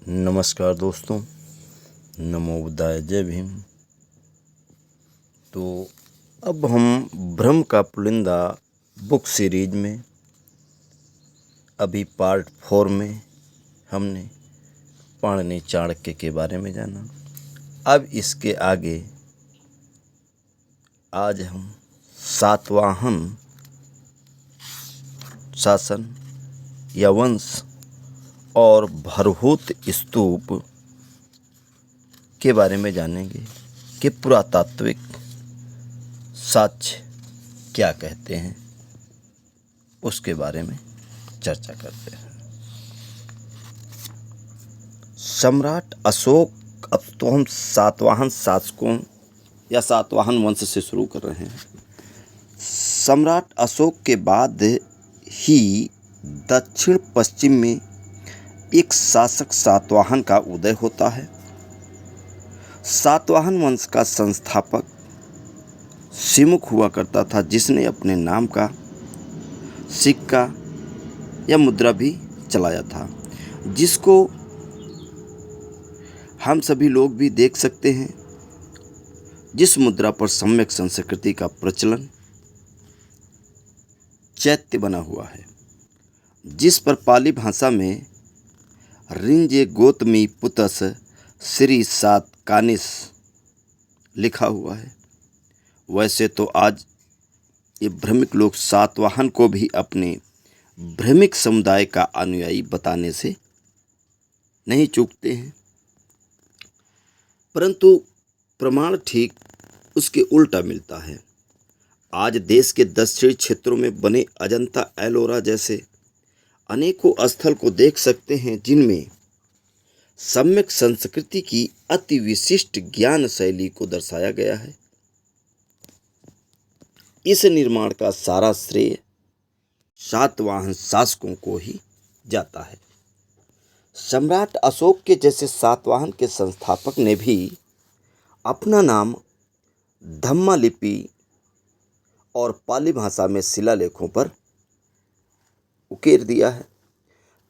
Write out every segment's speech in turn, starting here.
नमस्कार दोस्तों, नमो बुद्धाय, जय भीम। तो अब हम ब्रह्म का पुलिंदा बुक सीरीज में अभी पार्ट 4 में हमने पाणिनि चाणक्य के बारे में जाना। अब इसके आगे आज हम सातवाहन शासन या वंश और भरहुत स्तूप के बारे में जानेंगे कि पुरातात्विक साक्ष्य क्या कहते हैं, उसके बारे में चर्चा करते हैं। सम्राट अशोक, अब तो हम सातवाहन शासकों या सातवाहन वंश से शुरू कर रहे हैं। सम्राट अशोक के बाद ही दक्षिण पश्चिम में एक शासक सातवाहन का उदय होता है। सातवाहन वंश का संस्थापक सिमुक हुआ करता था, जिसने अपने नाम का सिक्का या मुद्रा भी चलाया था, जिसको हम सभी लोग भी देख सकते हैं। जिस मुद्रा पर सम्यक संस्कृति का प्रचलन चैत्य बना हुआ है, जिस पर पाली भाषा में रिंजे गोतमी पुतस श्री सात कानिस लिखा हुआ है। वैसे तो आज ये भ्रमिक लोग सातवाहन को भी अपने भ्रमिक समुदाय का अनुयायी बताने से नहीं चूकते हैं, परंतु प्रमाण ठीक उसके उल्टा मिलता है। आज देश के दक्षिणी क्षेत्रों में बने अजंता एलोरा जैसे अनेकों स्थल को देख सकते हैं, जिनमें सम्यक संस्कृति की अति विशिष्ट ज्ञान शैली को दर्शाया गया है। इस निर्माण का सारा श्रेय सातवाहन शासकों को ही जाता है। सम्राट अशोक के जैसे सातवाहन के संस्थापक ने भी अपना नाम धम्मा लिपि और पाली भाषा में शिलालेखों पर उकेर दिया है,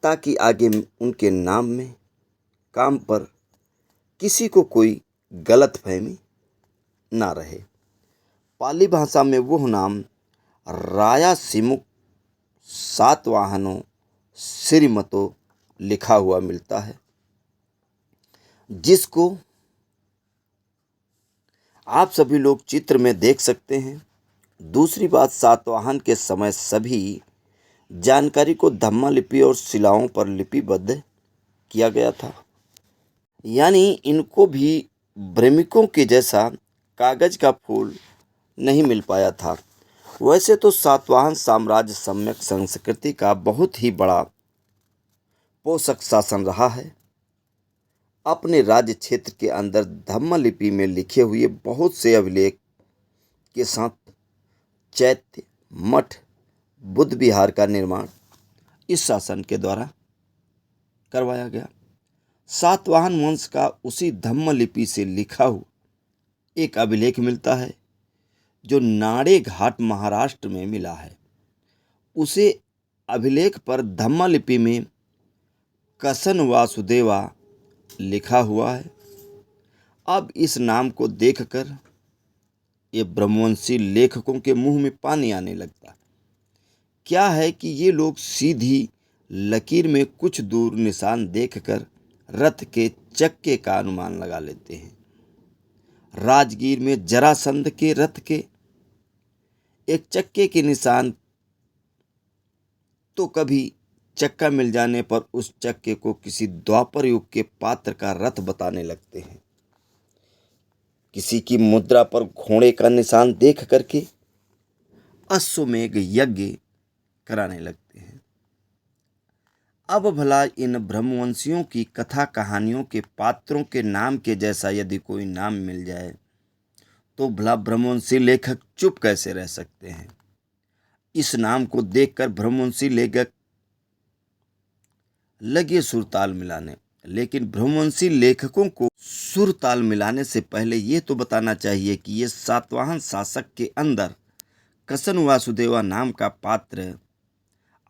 ताकि आगे उनके नाम में काम पर किसी को कोई गलतफहमी ना रहे। पाली भाषा में वह नाम राया सिमुक सातवाहनों श्रीमतो लिखा हुआ मिलता है, जिसको आप सभी लोग चित्र में देख सकते हैं। दूसरी बात, सातवाहन के समय सभी जानकारी को धम्मा लिपि और शिलाओं पर लिपिबद्ध किया गया था, यानी इनको भी भ्रमिकों के जैसा कागज का फूल नहीं मिल पाया था। वैसे तो सातवाहन साम्राज्य सम्यक संस्कृति का बहुत ही बड़ा पोषक शासन रहा है। अपने राज्य क्षेत्र के अंदर धम्मा लिपि में लिखे हुए बहुत से अभिलेख के साथ चैत्य, मठ, बुद्ध विहार का निर्माण इस शासन के द्वारा करवाया गया। सातवाहन वंश का उसी धम्म लिपि से लिखा हुआ एक अभिलेख मिलता है, जो नाड़े घाट महाराष्ट्र में मिला है। उसे अभिलेख पर धम्मा लिपि में कसन वासुदेवा लिखा हुआ है। अब इस नाम को देखकर ये ब्रह्मवंशी लेखकों के मुंह में पानी आने लगता। क्या है कि ये लोग सीधी लकीर में कुछ दूर निशान देखकर रथ के चक्के का अनुमान लगा लेते हैं। राजगीर में जरासंध के रथ के एक चक्के के निशान, तो कभी चक्का मिल जाने पर उस चक्के को किसी द्वापर युग के पात्र का रथ बताने लगते हैं। किसी की मुद्रा पर घोड़े का निशान देख करके अश्वमेघ यज्ञ कराने लगते हैं। अब भला इन ब्रह्मवंशियों की कथा कहानियों के पात्रों के नाम के जैसा यदि कोई नाम मिल जाए, तो भला ब्रह्मवंशी लेखक चुप कैसे रह सकते हैं। इस नाम को देखकर ब्रह्मवंशी लेखक लगे सुरताल मिलाने, लेकिन ब्रह्मवंशी लेखकों को सुरताल मिलाने से पहले ये तो बताना चाहिए कि ये सातवाहन शासक के अंदर कसन वासुदेवा नाम का पात्र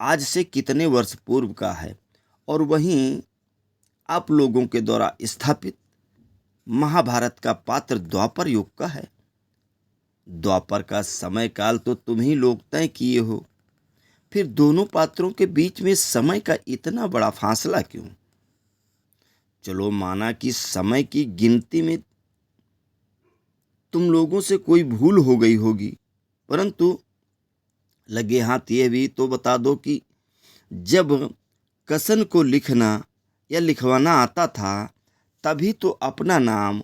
आज से कितने वर्ष पूर्व का है, और वहीं आप लोगों के द्वारा स्थापित महाभारत का पात्र द्वापर युग का है। द्वापर का समय काल तो तुम ही लोग तय किए हो, फिर दोनों पात्रों के बीच में समय का इतना बड़ा फासला क्यों? चलो माना कि समय की गिनती में तुम लोगों से कोई भूल हो गई होगी, परंतु लगे हाथ ये भी तो बता दो कि जब कसन को लिखना या लिखवाना आता था, तभी तो अपना नाम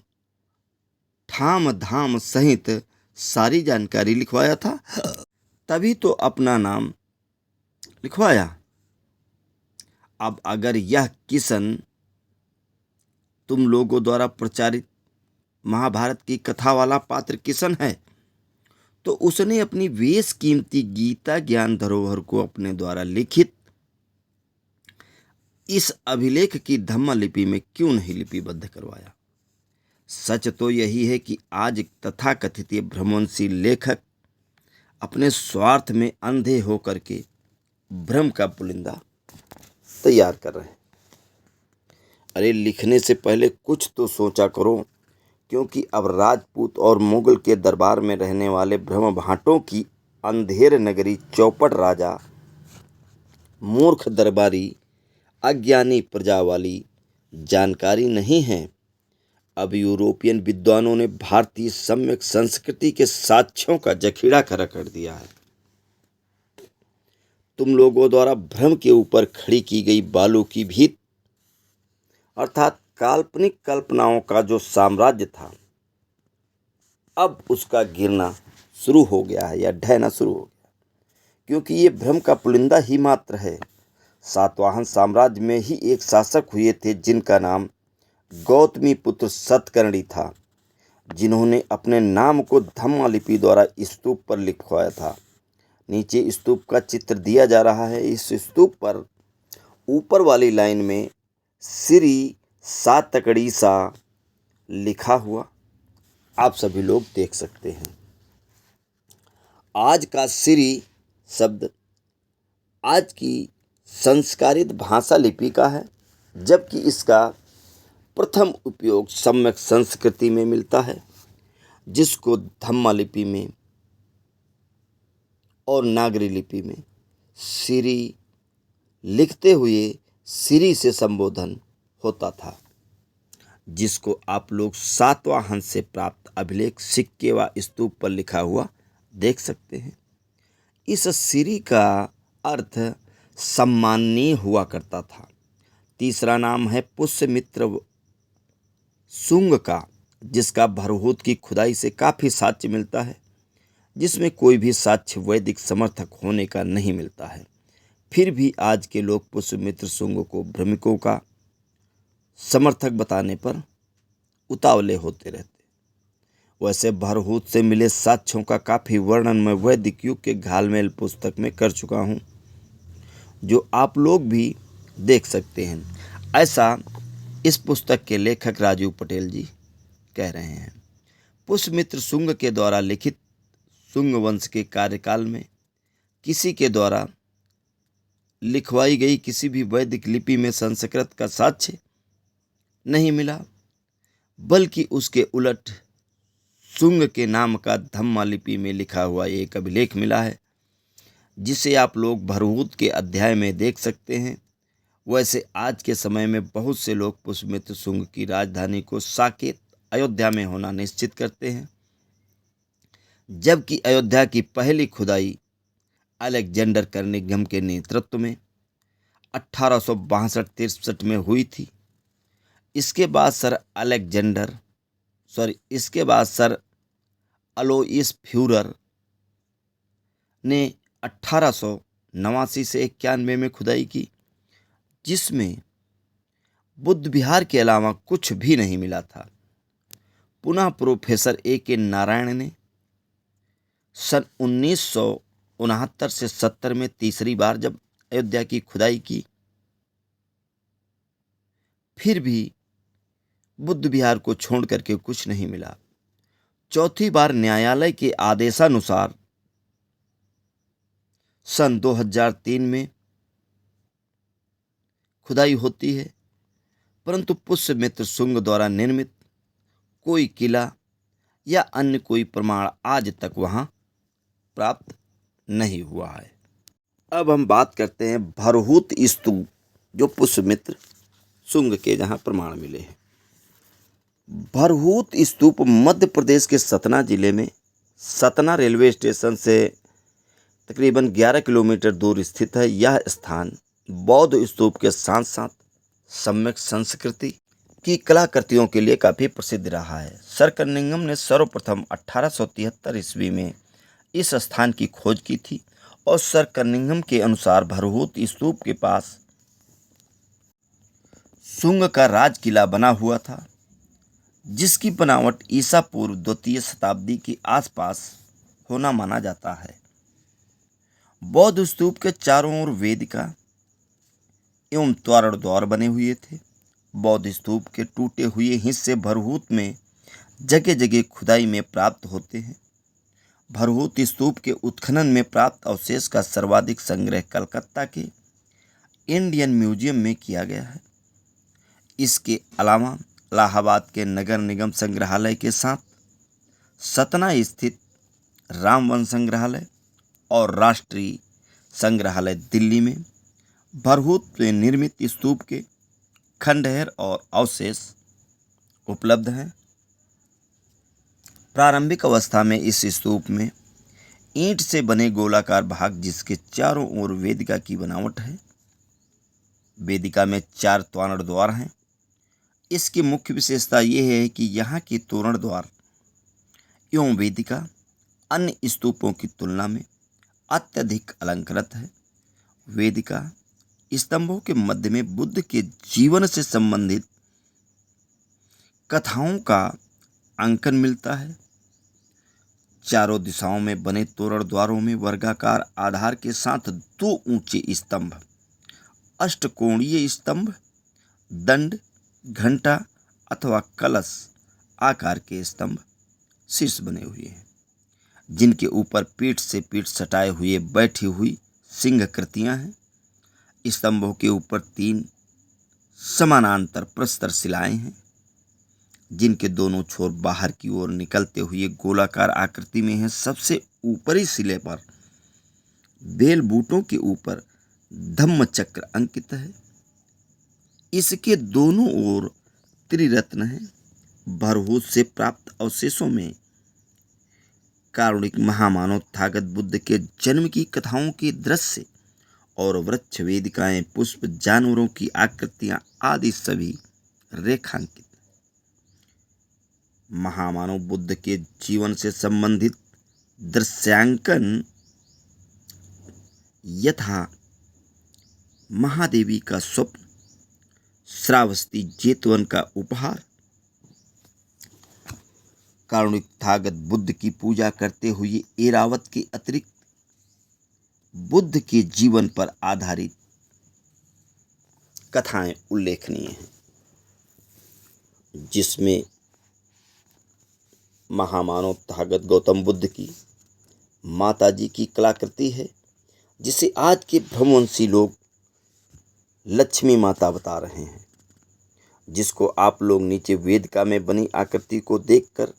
ठाम धाम सहित सारी जानकारी लिखवाया था। तभी तो अपना नाम लिखवाया। अब अगर यह किसन तुम लोगों द्वारा प्रचारित महाभारत की कथा वाला पात्र किसन है, तो उसने अपनी बेश कीमती गीता ज्ञान धरोहर को अपने द्वारा लिखित इस अभिलेख की धम्म लिपि में क्यों नहीं लिपिबद्ध करवाया? सच तो यही है कि आज तथाकथित भ्रमणशील लेखक अपने स्वार्थ में अंधे होकर के भ्रम का पुलिंदा तैयार कर रहे हैं। अरे लिखने से पहले कुछ तो सोचा करो, क्योंकि अब राजपूत और मुगल के दरबार में रहने वाले ब्रह्म भाटों की अंधेर नगरी चौपट राजा, मूर्ख दरबारी, अज्ञानी प्रजा वाली जानकारी नहीं है। अब यूरोपियन विद्वानों ने भारतीय सम्यक संस्कृति के साक्ष्यों का जखीरा खड़ा कर दिया है। तुम लोगों द्वारा भ्रम के ऊपर खड़ी की गई बालू की भीत अर्थात काल्पनिक कल्पनाओं का जो साम्राज्य था, अब उसका गिरना शुरू हो गया है या ढहना शुरू हो गया, क्योंकि ये भ्रम का पुलिंदा ही मात्र है। सातवाहन साम्राज्य में ही एक शासक हुए थे जिनका नाम गौतमी पुत्र सतकर्णी था, जिन्होंने अपने नाम को धम्म लिपि द्वारा स्तूप पर लिखवाया था। नीचे स्तूप का चित्र दिया जा रहा है। इस स्तूप पर ऊपर वाली लाइन में श्री सातकड़ी सा लिखा हुआ आप सभी लोग देख सकते हैं। आज का श्री शब्द आज की संस्कारित भाषा लिपि का है, जबकि इसका प्रथम उपयोग सम्यक संस्कृति में मिलता है, जिसको धम्म लिपि में और नागरी लिपि में श्री लिखते हुए श्री से संबोधन होता था, जिसको आप लोग सातवाहन से प्राप्त अभिलेख सिक्के व स्तूप पर लिखा हुआ देख सकते हैं। इस श्री का अर्थ सम्माननीय हुआ करता था। तीसरा नाम है पुष्यमित्र शुंग का, जिसका भरहूत की खुदाई से काफ़ी साक्ष्य मिलता है, जिसमें कोई भी साक्ष्य वैदिक समर्थक होने का नहीं मिलता है। फिर भी आज के लोग पुष्यमित्र शुंग को भ्रमिकों का समर्थक बताने पर उतावले होते रहते। वैसे भरहूत से मिले साक्ष्यों का काफ़ी वर्णन मैं वैदिक युग के घालमेल पुस्तक में कर चुका हूँ, जो आप लोग भी देख सकते हैं। ऐसा इस पुस्तक के लेखक राजीव पटेल जी कह रहे हैं। पुष्यमित्र शुंग के द्वारा लिखित शुंग वंश के कार्यकाल में किसी के द्वारा लिखवाई गई किसी भी वैदिक लिपि में संस्कृत का साक्ष्य नहीं मिला, बल्कि उसके उलट शुंग के नाम का धम्म लिपि में लिखा हुआ एक अभिलेख मिला है, जिसे आप लोग भरहूत के अध्याय में देख सकते हैं। वैसे आज के समय में बहुत से लोग पुष्यमित्र शुंग की राजधानी को साकेत अयोध्या में होना निश्चित करते हैं, जबकि अयोध्या की पहली खुदाई अलेक्जेंडर कर्निघन के नेतृत्व में 1862-63 में हुई थी। इसके बाद सर अलोइस फ्यूरर ने 1889 से 91 में खुदाई की, जिसमें बुद्ध विहार के अलावा कुछ भी नहीं मिला था। पुनः प्रोफेसर A.K. नारायण ने सन 1969 से 70 में तीसरी बार जब अयोध्या की खुदाई की, फिर भी बुद्ध विहार को छोड़ करके कुछ नहीं मिला। चौथी बार न्यायालय के आदेशानुसार सन 2003 में खुदाई होती है, परंतु पुष्यमित्र शुंग द्वारा निर्मित कोई किला या अन्य कोई प्रमाण आज तक वहां प्राप्त नहीं हुआ है। अब हम बात करते हैं भरहूत स्तूप, जो पुष्यमित्र शुंग के जहां प्रमाण मिले हैं। भरहूत स्तूप मध्य प्रदेश के सतना जिले में सतना रेलवे स्टेशन से तकरीबन 11 किलोमीटर दूर स्थित है। यह स्थान बौद्ध स्तूप के साथ साथ सम्यक संस्कृति की कलाकृतियों के लिए काफ़ी प्रसिद्ध रहा है। सर कनिंघम ने सर्वप्रथम 1873 ईस्वी में इस स्थान की खोज की थी और सर कनिंघम के अनुसार भरहूत स्तूप के पास शुंग का राज किला बना हुआ था, जिसकी बनावट ईसा पूर्व 2वीं शताब्दी के आसपास होना माना जाता है। बौद्ध स्तूप के चारों ओर वेदिका एवं तोरण द्वार बने हुए थे। बौद्ध स्तूप के टूटे हुए हिस्से भरहूत में जगह जगह खुदाई में प्राप्त होते हैं। भरहूत स्तूप के उत्खनन में प्राप्त अवशेष का सर्वाधिक संग्रह कलकत्ता के इंडियन म्यूजियम में किया गया है। इसके अलावा इलाहाबाद के नगर निगम संग्रहालय के साथ सतना स्थित रामवन संग्रहालय और राष्ट्रीय संग्रहालय दिल्ली में भरहूत में निर्मित स्तूप के खंडहर और अवशेष उपलब्ध हैं। प्रारंभिक अवस्था में इस स्तूप में ईंट से बने गोलाकार भाग, जिसके चारों ओर वेदिका की बनावट है। वेदिका में 4 तोरण द्वार हैं। इसकी मुख्य विशेषता यह है कि यहाँ के तोरण द्वार एवं वेदिका अन्य स्तूपों की तुलना में अत्यधिक अलंकृत है। वेदिका स्तंभों के मध्य में बुद्ध के जीवन से संबंधित कथाओं का अंकन मिलता है। चारों दिशाओं में बने तोरण द्वारों में वर्गाकार आधार के साथ 2 ऊंचे स्तंभ, अष्टकोणीय स्तंभ, दंड, घंटा अथवा कलश आकार के स्तंभ शीर्ष बने हुए हैं, जिनके ऊपर पीठ से पीठ सटाए हुए बैठी हुई सिंहाकृतियां हैं। स्तंभों के ऊपर 3 समानांतर प्रस्तर शिलाएं हैं, जिनके दोनों छोर बाहर की ओर निकलते हुए गोलाकार आकृति में हैं। सबसे ऊपरी शिले पर बेल बूटों के ऊपर धम्म चक्र अंकित है। इसके दोनों ओर त्रिरत्न है। भरहूत से प्राप्त अवशेषों में कारुणिक महामानव तथागत बुद्ध के जन्म की कथाओं के दृश्य और वृक्ष, वेदिकाएं, पुष्प, जानवरों की आकृतियां आदि सभी रेखांकित। महामानव बुद्ध के जीवन से संबंधित दृश्यांकन यथा महादेवी का स्वप्न, श्रावस्ती जेतवन का उपहार, कारुणिक तथागत बुद्ध की पूजा करते हुए एरावत के अतिरिक्त बुद्ध के जीवन पर आधारित कथाएं उल्लेखनीय हैं, जिसमें महामानव तथागत गौतम बुद्ध की माताजी की कलाकृति है, जिसे आज के ब्रह्मवंशी लोग लक्ष्मी माता बता रहे हैं, जिसको आप लोग नीचे वेदिका में बनी आकृति को देखकर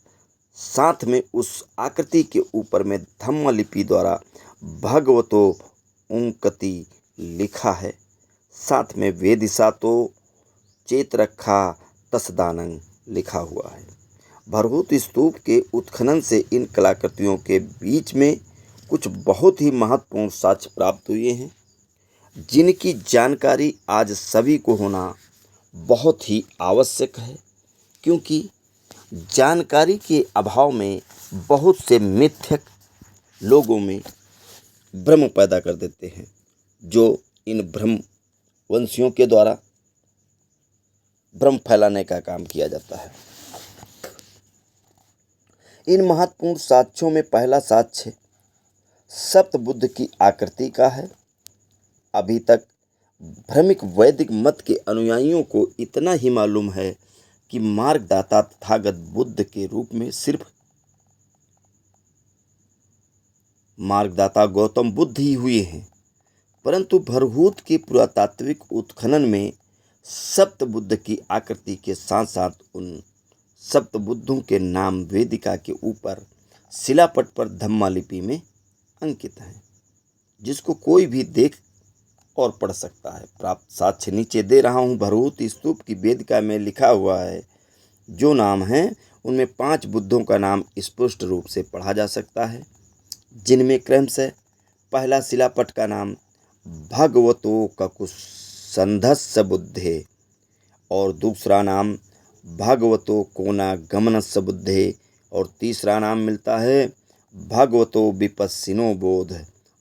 साथ में उस आकृति के ऊपर में धम्म लिपि द्वारा भगवतो उंकति लिखा है। साथ में वेदिसा तो चेत रखा तसदानंग लिखा हुआ है। भरहूत स्तूप के उत्खनन से इन कलाकृतियों के बीच में कुछ बहुत ही महत्वपूर्ण साक्ष्य प्राप्त हुए हैं, जिनकी जानकारी आज सभी को होना बहुत ही आवश्यक है, क्योंकि जानकारी के अभाव में बहुत से मिथ्यक लोगों में भ्रम पैदा कर देते हैं, जो इन भ्रमवंशियों के द्वारा भ्रम फैलाने का काम किया जाता है। इन महत्वपूर्ण साक्ष्यों में पहला साक्ष्य सप्त बुद्ध की आकृति का है। अभी तक भ्रमिक वैदिक मत के अनुयायियों को इतना ही मालूम है कि मार्गदाता तथागत बुद्ध के रूप में सिर्फ मार्गदाता गौतम बुद्ध ही हुए हैं, परंतु भरहूत के पुरातात्विक उत्खनन में सप्त बुद्ध की आकृति के साथ साथ उन सप्त बुद्धों के नाम वेदिका के ऊपर शिलापट पर धम्मा लिपि में अंकित हैं, जिसको कोई भी देख और पढ़ सकता है। प्राप्त साक्ष्य नीचे दे रहा हूँ। भरहुत स्तूप की वेदिका में लिखा हुआ है जो नाम हैं उनमें 5 बुद्धों का नाम स्पष्ट रूप से पढ़ा जा सकता है, जिनमें क्रमशः पहला शिलापट का नाम भगवतो ककुसंधस्य बुद्धे और दूसरा नाम भगवतो कोना गमनस्य बुद्धे और तीसरा नाम मिलता है भगवतो विपस्सिनो बोध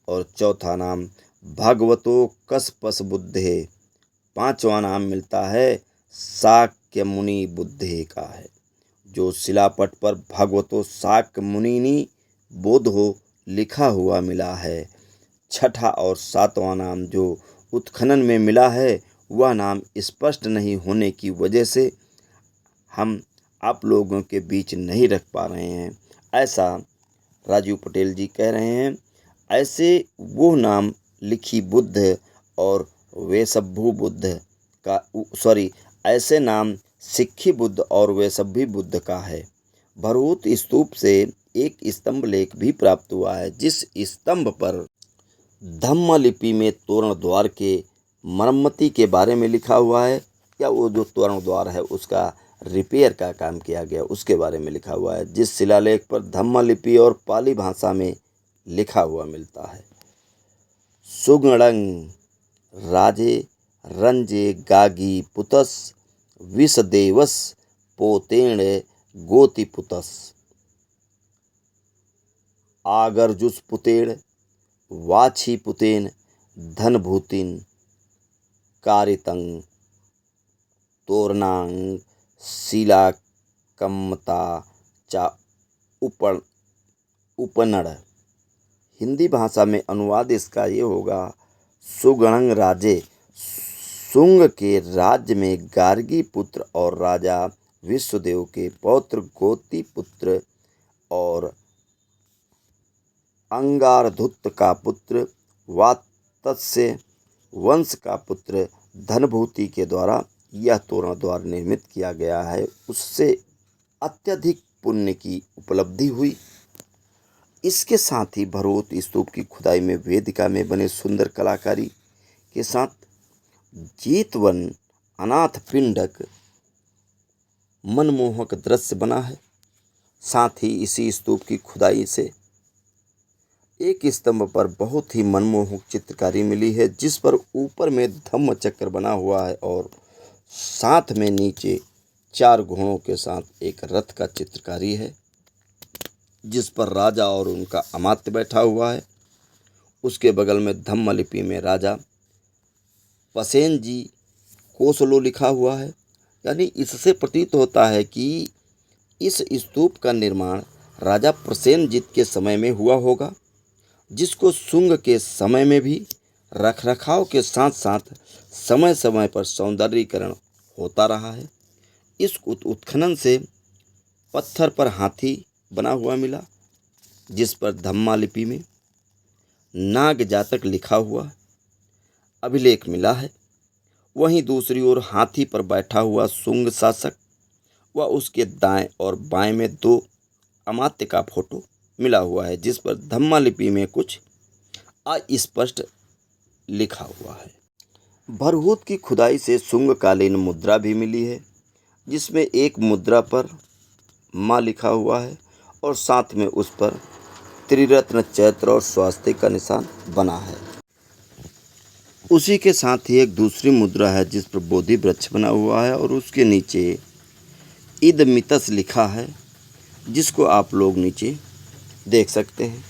और चौथा नाम भगवतो कस्पस बुद्धे। 5वां नाम मिलता है शाक्य मुनि बुद्धे का है, जो शिलापट पर भगवतो शाक्य मुनिनी बोधो लिखा हुआ मिला है। 6ठा और 7वां नाम जो उत्खनन में मिला है वह नाम स्पष्ट नहीं होने की वजह से हम आप लोगों के बीच नहीं रख पा रहे हैं, ऐसा राजीव पटेल जी कह रहे हैं। ऐसे वो नाम लिखी बुद्ध और वेशभू बुद्ध का ऐसे नाम सिक्खी बुद्ध और वेशभू बुद्ध का है। भरहुत स्तूप से एक स्तंभ लेख भी प्राप्त हुआ है, जिस स्तंभ पर धम्म लिपि में तोरण द्वार के मरम्मती के बारे में लिखा हुआ है, या वो जो तोरण द्वार है उसका रिपेयर का काम किया गया उसके बारे में लिखा हुआ है, जिस शिलालेख पर धम्म लिपि और पाली भाषा में लिखा हुआ मिलता है। सुगणंग राजे रंजे गागी पुतस विषदेवस पोतेण गोतिपुतस आगर्जुस पुतेण वाछी पुतेन धनभूतिन कारितंग तोरनांग शिला कम्मता चा उपनड़। हिंदी भाषा में अनुवाद इसका ये होगा, सुगणंग राजे शुंग के राज्य में गार्गी पुत्र और राजा विश्वदेव के पौत्र गोती पुत्र और अंगारधुत का पुत्र वात्स्य वंश का पुत्र धनभूति के द्वारा यह तोरण द्वार निर्मित किया गया है। उससे अत्यधिक पुण्य की उपलब्धि हुई। इसके साथ ही भरहुत स्तूप की खुदाई में वेदिका में बने सुंदर कलाकारी के साथ जेतवन अनाथ पिंडक मनमोहक दृश्य बना है। साथ ही इसी स्तूप की खुदाई से एक स्तंभ पर बहुत ही मनमोहक चित्रकारी मिली है, जिस पर ऊपर में धम्म चक्र बना हुआ है और साथ में नीचे 4 घोड़ों के साथ एक रथ का चित्रकारी है, जिस पर राजा और उनका अमात्य बैठा हुआ है। उसके बगल में धम्म लिपि में राजा पसेन जी कोसलो लिखा हुआ है। यानी इससे प्रतीत होता है कि इस स्तूप का निर्माण राजा प्रसेनजीत के समय में हुआ होगा, जिसको शुंग के समय में भी रखरखाव के साथ साथ समय समय पर सौंदर्यीकरण होता रहा है। इस उत्खनन से पत्थर पर हाथी बना हुआ मिला, जिस पर धम्मा लिपि में नाग जातक लिखा हुआ अभिलेख मिला है। वहीं दूसरी ओर हाथी पर बैठा हुआ शुंग शासक व उसके दाएं और बाएं में 2 अमात्य का फोटो मिला हुआ है, जिस पर धम्मा लिपि में कुछ अस्पष्ट लिखा हुआ है। भरहुत की खुदाई से शुंगकालीन मुद्रा भी मिली है, जिसमें एक मुद्रा पर माँ लिखा हुआ है और साथ में उस पर त्रिरत्न चैत्र और स्वास्तिक का निशान बना है। उसी के साथ ही एक दूसरी मुद्रा है जिस पर बोधि वृक्ष बना हुआ है और उसके नीचे इद मितस लिखा है, जिसको आप लोग नीचे देख सकते हैं।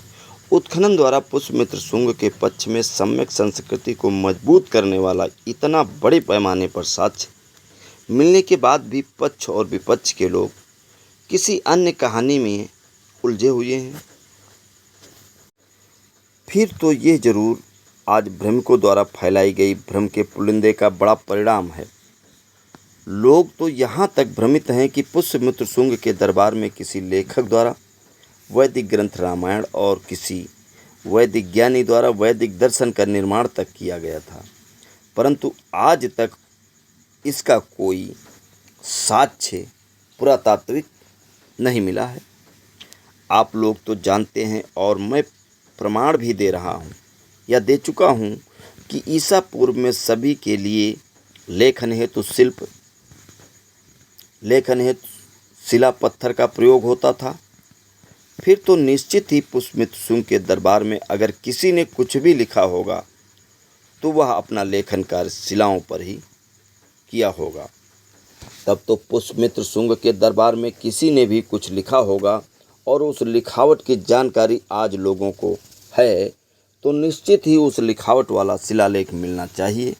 उत्खनन द्वारा पुष्यमित्र शुंग के पक्ष में सम्यक संस्कृति को मजबूत करने वाला इतना बड़े पैमाने पर साक्ष्य मिलने के बाद भी पक्ष और विपक्ष के लोग किसी अन्य कहानी में उलझे हुए हैं। फिर तो यह जरूर आज भ्रमिकों द्वारा फैलाई गई भ्रम के पुलिंदे का बड़ा परिणाम है। लोग तो यहाँ तक भ्रमित हैं कि पुष्यमित्र शुंग के दरबार में किसी लेखक द्वारा वैदिक ग्रंथ रामायण और किसी वैदिक ज्ञानी द्वारा वैदिक दर्शन का निर्माण तक किया गया था, परंतु आज तक इसका कोई साक्ष्य पुरातात्विक नहीं मिला है। आप लोग तो जानते हैं और मैं प्रमाण भी दे रहा हूँ या दे चुका हूँ कि ईसा पूर्व में सभी के लिए लेखन हेतु शिला पत्थर का प्रयोग होता था। फिर तो निश्चित ही पुष्यमित्र शुंग के दरबार में अगर किसी ने कुछ भी लिखा होगा तो वह अपना लेखन कार्य शिलाओं पर ही किया होगा। तब तो पुष्यमित्र शुंग के दरबार में किसी ने भी कुछ लिखा होगा और उस लिखावट की जानकारी आज लोगों को है, तो निश्चित ही उस लिखावट वाला शिलालेख मिलना चाहिए।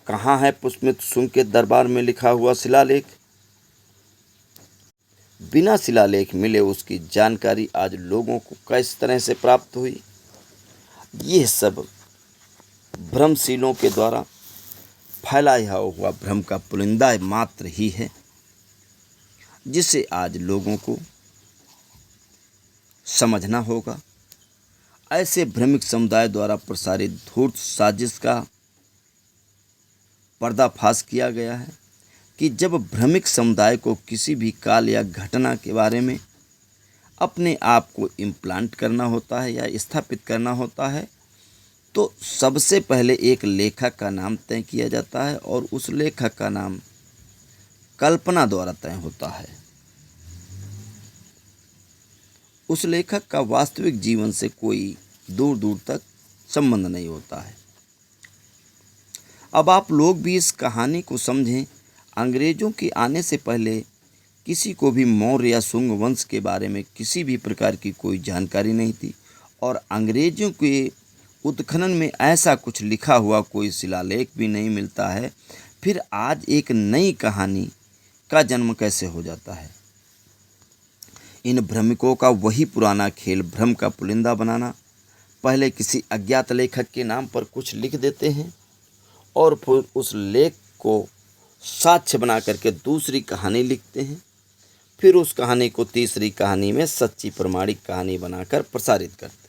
कहाँ है पुष्यमित्र शुंग के दरबार में लिखा हुआ शिलालेख? बिना शिलालेख मिले उसकी जानकारी आज लोगों को किस तरह से प्राप्त हुई? यह सब भ्रमशीलों के द्वारा फैलाया हुआ भ्रम का पुलिंदा मात्र ही है, जिसे आज लोगों को समझना होगा। ऐसे भ्रमिक समुदाय द्वारा प्रसारित धूर्त साजिश का पर्दाफाश किया गया है कि जब भ्रमिक समुदाय को किसी भी काल या घटना के बारे में अपने आप को इम्प्लांट करना होता है या स्थापित करना होता है, तो सबसे पहले एक लेखक का नाम तय किया जाता है और उस लेखक का नाम कल्पना द्वारा तय होता है। उस लेखक का वास्तविक जीवन से कोई दूर दूर तक संबंध नहीं होता है। अब आप लोग भी इस कहानी को समझें। अंग्रेजों के आने से पहले किसी को भी मौर्य या शुंग वंश के बारे में किसी भी प्रकार की कोई जानकारी नहीं थी और अंग्रेजों के उत्खनन में ऐसा कुछ लिखा हुआ कोई शिलालेख भी नहीं मिलता है। फिर आज एक नई कहानी का जन्म कैसे हो जाता है? इन भ्रमिकों का वही पुराना खेल भ्रम का पुलिंदा बनाना। पहले किसी अज्ञात लेखक के नाम पर कुछ लिख देते हैं और फिर उस लेख को साक्ष्य बना करके दूसरी कहानी लिखते हैं। फिर उस कहानी को तीसरी कहानी में सच्ची प्रमाणिक कहानी बनाकर प्रसारित करते हैं।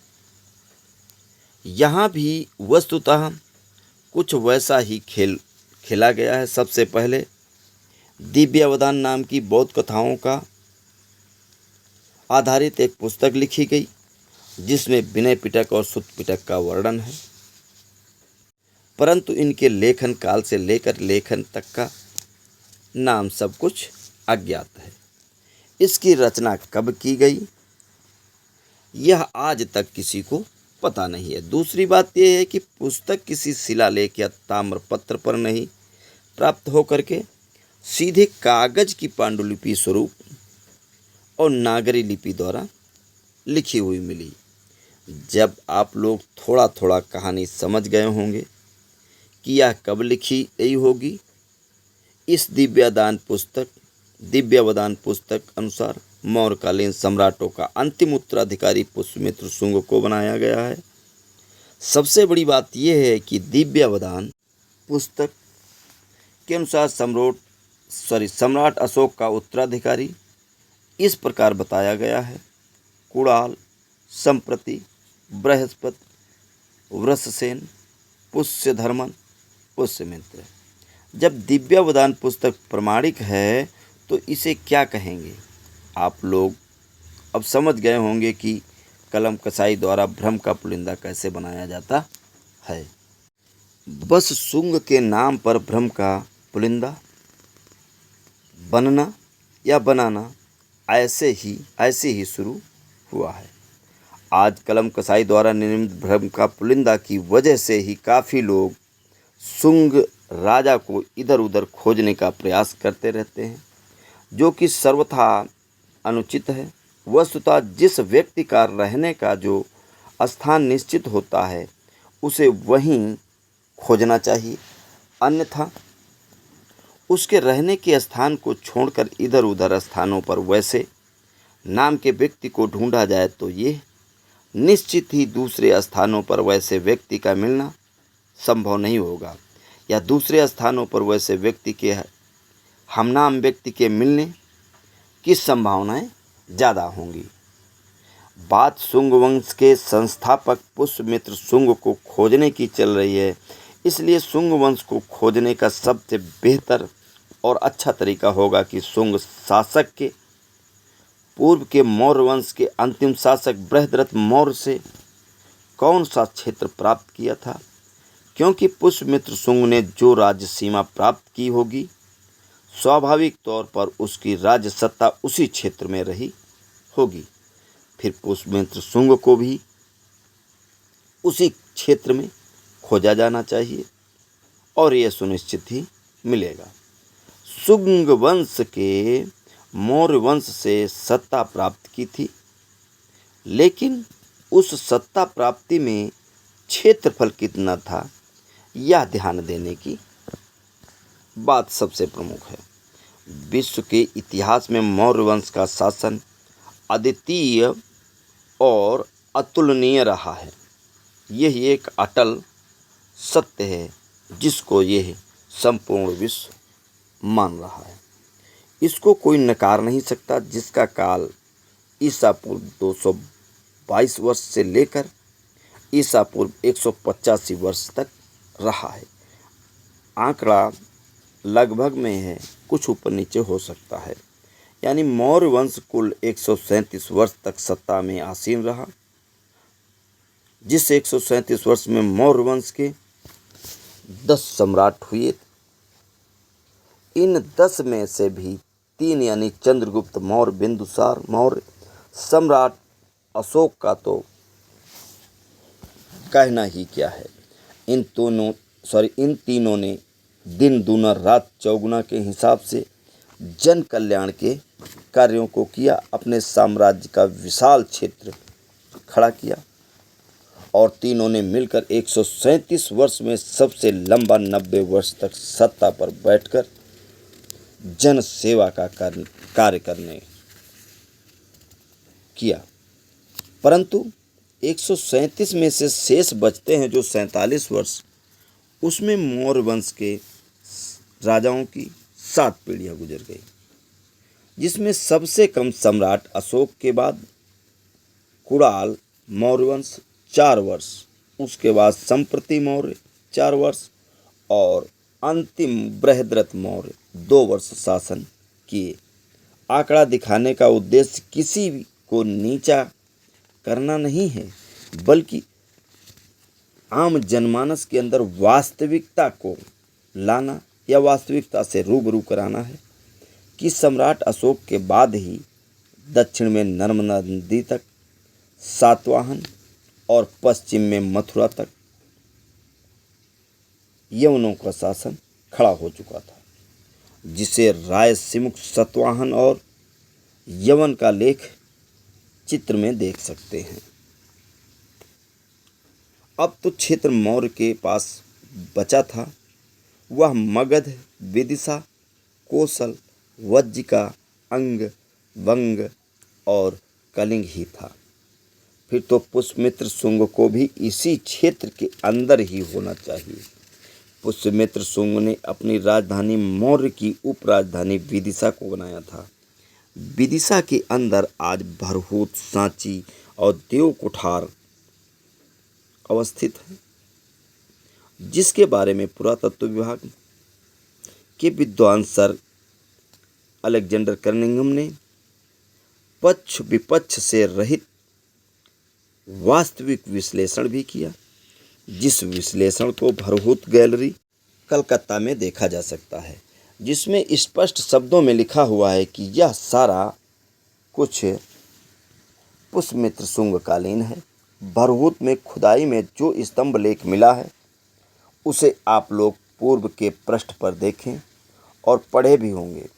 यहाँ भी वस्तुतः कुछ वैसा ही खेल खेला गया है। सबसे पहले दिव्यावदान नाम की बौद्ध कथाओं का आधारित एक पुस्तक लिखी गई, जिसमें विनय पिटक और सुत्त पिटक का वर्णन है, परंतु इनके लेखन काल से लेकर लेखन तक का नाम सब कुछ अज्ञात है। इसकी रचना कब की गई, यह आज तक किसी को पता नहीं है। दूसरी बात यह है कि पुस्तक किसी शिलालेख या ताम्रपत्र पर नहीं प्राप्त होकर के सीधे कागज की पांडुलिपि स्वरूप और नागरी लिपि द्वारा लिखी हुई मिली। जब आप लोग थोड़ा थोड़ा कहानी समझ गए होंगे कि यह कब लिखी गई होगी, इस दिव्यावदान पुस्तक अनुसार मौर्यकालीन सम्राटों का अंतिम उत्तराधिकारी पुष्यमित्र शुंग को बनाया गया है। सबसे बड़ी बात यह है कि दिव्यावदान पुस्तक के अनुसार सम्राट अशोक का उत्तराधिकारी इस प्रकार बताया गया है: कुणाल, संप्रति, बृहस्पति, वृषसेन, पुष्यधर्मन, पुष्यमित्र। जब दिव्यावदान पुस्तक प्रमाणिक है तो इसे क्या कहेंगे? आप लोग अब समझ गए होंगे कि कलम कसाई द्वारा भ्रम का पुलिंदा कैसे बनाया जाता है। बस शुंग के नाम पर भ्रम का पुलिंदा बनना या बनाना ऐसे ही शुरू हुआ है। आज कलम कसाई द्वारा निर्मित भ्रम का पुलिंदा की वजह से ही काफ़ी लोग शुंग राजा को इधर उधर खोजने का प्रयास करते रहते हैं, जो कि सर्वथा अनुचित है। वस्तुतः जिस व्यक्ति का रहने का जो स्थान निश्चित होता है उसे वहीं खोजना चाहिए, अन्यथा उसके रहने के स्थान को छोड़कर इधर उधर स्थानों पर वैसे नाम के व्यक्ति को ढूंढा जाए तो ये निश्चित ही दूसरे स्थानों पर वैसे व्यक्ति का मिलना संभव नहीं होगा, या दूसरे स्थानों पर वैसे व्यक्ति के हमनाम व्यक्ति के मिलने की संभावनाएं ज़्यादा होंगी। बात शुंग वंश के संस्थापक पुष्यमित्र शुंग को खोजने की चल रही है, इसलिए शुंग वंश को खोजने का सबसे बेहतर और अच्छा तरीका होगा कि शुंग शासक के पूर्व के मौर्य वंश के अंतिम शासक बृहद्रथ मौर्य से कौन सा क्षेत्र प्राप्त किया था, क्योंकि पुष्यमित्र शुंग ने जो राज्य सीमा प्राप्त की होगी स्वाभाविक तौर पर उसकी राज्य सत्ता उसी क्षेत्र में रही होगी। फिर पुष्यमित्र शुंग को भी उसी क्षेत्र में खोजा जाना चाहिए और यह सुनिश्चित ही मिलेगा। शुंग वंश के मौर्य वंश से सत्ता प्राप्त की थी, लेकिन उस सत्ता प्राप्ति में क्षेत्रफल कितना था यह ध्यान देने की बात सबसे प्रमुख है। विश्व के इतिहास में मौर्य वंश का शासन अद्वितीय और अतुलनीय रहा है। यह एक अटल सत्य है जिसको यह संपूर्ण विश्व मान रहा है। इसको कोई नकार नहीं सकता, जिसका काल ईसा पूर्व 222 वर्ष से लेकर ईसा पूर्व 185 वर्ष तक रहा है। आंकड़ा लगभग में है, कुछ ऊपर नीचे हो सकता है। यानी मौर्य वंश कुल 137 वर्ष तक सत्ता में आसीन रहा। जिस 137 वर्ष में मौर्य वंश के 10 सम्राट हुए। इन 10 में से भी 3 यानी चंद्रगुप्त मौर्य, बिंदुसार मौर्य, सम्राट अशोक का तो कहना ही क्या है। इन तीनों ने दिन दूना रात चौगुना के हिसाब से जन कल्याण के कार्यों को किया, अपने साम्राज्य का विशाल क्षेत्र खड़ा किया और तीनों ने मिलकर 137 वर्ष में सबसे लंबा 90 वर्ष तक सत्ता पर बैठकर जन सेवा का कार्य करने किया। परंतु 137 में से शेष बचते हैं जो 47 वर्ष, उसमें मौर्य वंश के राजाओं की 7 पीढ़ियां गुजर गई, जिसमें सबसे कम सम्राट अशोक के बाद कुणाल मौर्य वंश 4 वर्ष, उसके बाद संप्रति मौर्य 4 वर्ष और अंतिम बृहद्रथ मौर्य 2 वर्ष शासन किए। आंकड़ा दिखाने का उद्देश्य किसी को नीचा करना नहीं है, बल्कि आम जनमानस के अंदर वास्तविकता को लाना या वास्तविकता से रूबरू कराना है कि सम्राट अशोक के बाद ही दक्षिण में नर्मदा नदी तक, सातवाहन और पश्चिम में मथुरा तक यवनों का शासन खड़ा हो चुका था, जिसे रायसिमुख, सतवाहन और यवन का लेख चित्र में देख सकते हैं। अब तो क्षेत्र मौर्य के पास बचा था वह मगध, विदिशा, कोसल, वज्जिका, अंग, वंग और कलिंग ही था। फिर तो पुष्यमित्र शुंग को भी इसी क्षेत्र के अंदर ही होना चाहिए। पुष्यमित्र शुंग ने अपनी राजधानी मौर्य की उपराजधानी विदिशा को बनाया था। विदिशा के अंदर आज भरहूत, सांची और देवकुठार अवस्थित है, जिसके बारे में पुरातत्व विभाग के विद्वान सर अलेक्जेंडर कर्निंघम ने पक्ष विपक्ष से रहित वास्तविक विश्लेषण भी किया, जिस विश्लेषण को भरहूत गैलरी कलकत्ता में देखा जा सकता है, जिसमें स्पष्ट शब्दों में लिखा हुआ है कि यह सारा कुछ पुष्यमित्र शुंग कालीन है। भरहूत में खुदाई में जो स्तंभ लेख मिला है उसे आप लोग पूर्व के पृष्ठ पर देखें और पढ़े भी होंगे,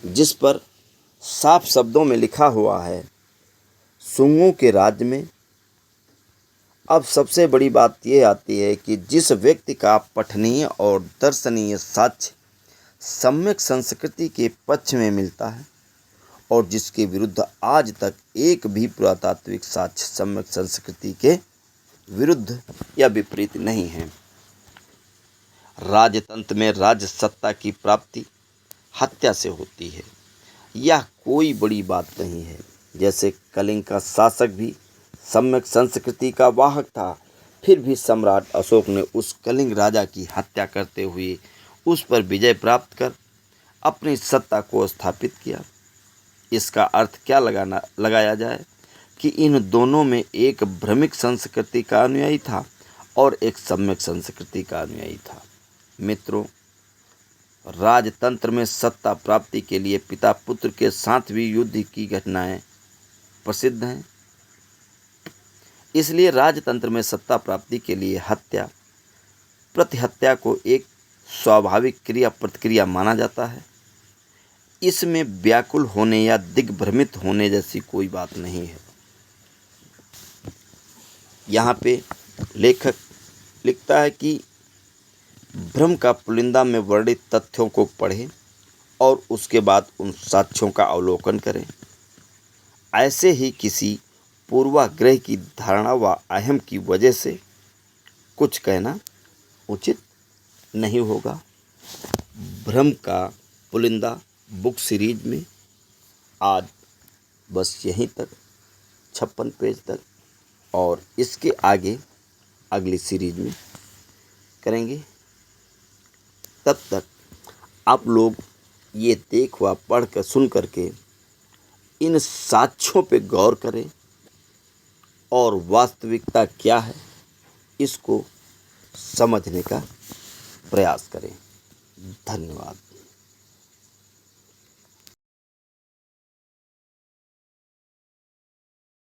जिस पर साफ शब्दों में लिखा हुआ है शुंगों के राज्य में। अब सबसे बड़ी बात यह आती है कि जिस व्यक्ति का पठनीय और दर्शनीय साक्ष्य सम्यक संस्कृति के पक्ष में मिलता है और जिसके विरुद्ध आज तक एक भी पुरातात्विक साक्ष्य सम्यक संस्कृति के विरुद्ध या विपरीत नहीं है। राजतंत्र में राज्य सत्ता की प्राप्ति हत्या से होती है, यह कोई बड़ी बात नहीं है। जैसे कलिंग का शासक भी सम्यक संस्कृति का वाहक था, फिर भी सम्राट अशोक ने उस कलिंग राजा की हत्या करते हुए उस पर विजय प्राप्त कर अपनी सत्ता को स्थापित किया। इसका अर्थ क्या लगाया जाए कि इन दोनों में एक भ्रमिक संस्कृति का अनुयायी था और एक सम्यक संस्कृति का अनुयायी था। मित्रों, राजतंत्र में सत्ता प्राप्ति के लिए पिता पुत्र के साथ भी युद्ध की घटनाएं प्रसिद्ध हैं। इसलिए राजतंत्र में सत्ता प्राप्ति के लिए हत्या प्रतिहत्या को एक स्वाभाविक क्रिया प्रतिक्रिया माना जाता है। इसमें व्याकुल होने या दिग्भ्रमित होने जैसी कोई बात नहीं है। यहाँ पे लेखक लिखता है कि भ्रम का पुलिंदा में वर्णित तथ्यों को पढ़ें और उसके बाद उन साक्ष्यों का अवलोकन करें। ऐसे ही किसी पूर्वाग्रह की धारणा व अहम की वजह से कुछ कहना उचित नहीं होगा। भ्रम का पुलिंदा बुक सीरीज में आज बस यहीं तक, 56 पेज तक, और इसके आगे अगली सीरीज में करेंगे। तब तक आप लोग ये देख व पढ़ कर सुन करके इन साक्ष्यों पे गौर करें और वास्तविकता क्या है इसको समझने का प्रयास करें। धन्यवाद।